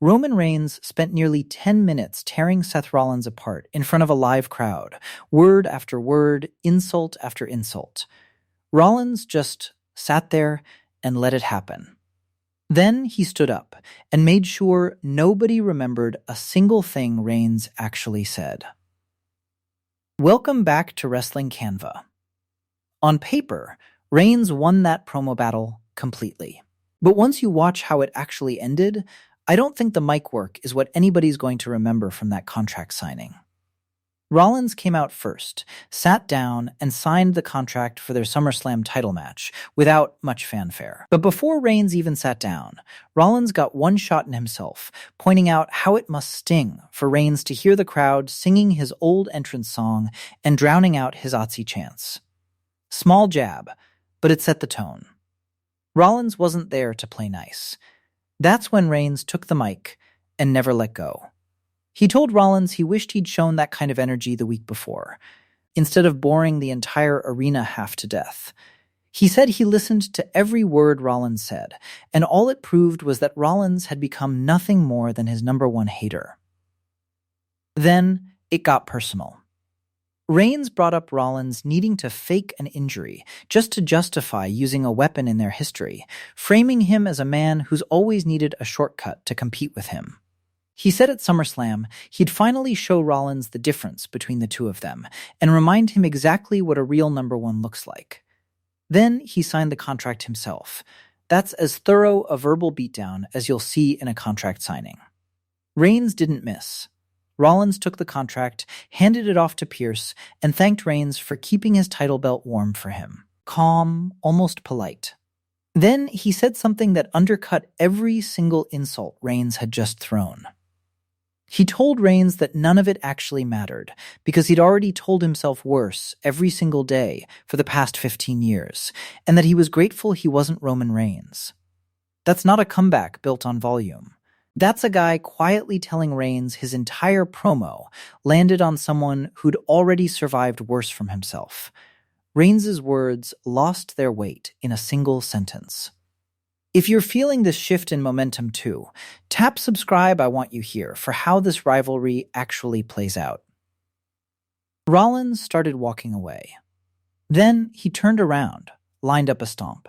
Roman Reigns spent nearly 10 minutes tearing Seth Rollins apart in front of a live crowd, word after word, insult after insult. Rollins just sat there and let it happen. Then he stood up and made sure nobody remembered a single thing Reigns actually said. Welcome back to WrestlingCannva. On paper, Reigns won that promo battle completely. But once you watch how it actually ended, I don't think the mic work is what anybody's going to remember from that contract signing. Rollins came out first, sat down, and signed the contract for their SummerSlam title match without much fanfare. But before Reigns even sat down, Rollins got one shot in himself, pointing out how it must sting for Reigns to hear the crowd singing his old entrance song and drowning out his Otzi chants. Small jab, but it set the tone. Rollins wasn't there to play nice. That's when Reigns took the mic and never let go. He told Rollins he wished he'd shown that kind of energy the week before, instead of boring the entire arena half to death. He said he listened to every word Rollins said, and all it proved was that Rollins had become nothing more than his number one hater. Then it got personal. Reigns brought up Rollins needing to fake an injury just to justify using a weapon in their history, framing him as a man who's always needed a shortcut to compete with him. He said at SummerSlam he'd finally show Rollins the difference between the two of them and remind him exactly what a real number one looks like. Then he signed the contract himself. That's as thorough a verbal beatdown as you'll see in a contract signing. Reigns didn't miss. Rollins took the contract, handed it off to Pierce, and thanked Reigns for keeping his title belt warm for him. Calm, almost polite. Then he said something that undercut every single insult Reigns had just thrown. He told Reigns that none of it actually mattered, because he'd already told himself worse every single day for the past 15 years, and that he was grateful he wasn't Roman Reigns. That's not a comeback built on volume. That's a guy quietly telling Reigns his entire promo landed on someone who'd already survived worse from himself. Reigns' words lost their weight in a single sentence. If you're feeling this shift in momentum too, tap subscribe I want you here for how this rivalry actually plays out. Rollins started walking away. Then he turned around, lined up a stomp,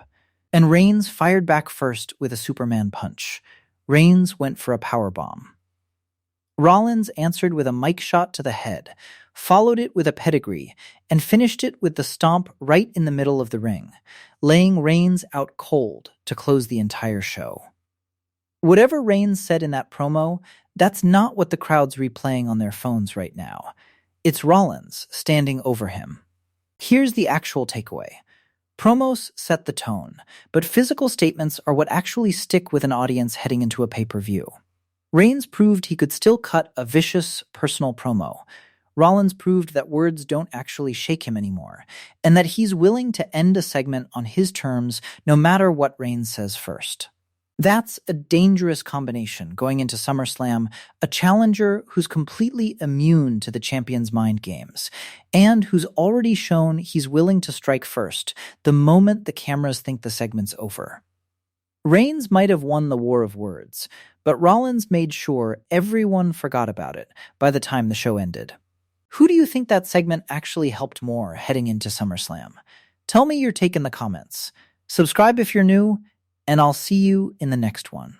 and Reigns fired back first with a Superman punch. Reigns went for a powerbomb. Rollins answered with a mic shot to the head, followed it with a pedigree, and finished it with the stomp right in the middle of the ring, laying Reigns out cold to close the entire show. Whatever Reigns said in that promo, that's not what the crowd's replaying on their phones right now. It's Rollins standing over him. Here's the actual takeaway. Promos set the tone, but physical statements are what actually stick with an audience heading into a pay-per-view. Reigns proved he could still cut a vicious, personal promo. Rollins proved that words don't actually shake him anymore, and that he's willing to end a segment on his terms no matter what Reigns says first. That's a dangerous combination going into SummerSlam, a challenger who's completely immune to the champion's mind games, and who's already shown he's willing to strike first the moment the cameras think the segment's over. Reigns might have won the war of words, but Rollins made sure everyone forgot about it by the time the show ended. Who do you think that segment actually helped more heading into SummerSlam? Tell me your take in the comments. Subscribe if you're new, and I'll see you in the next one.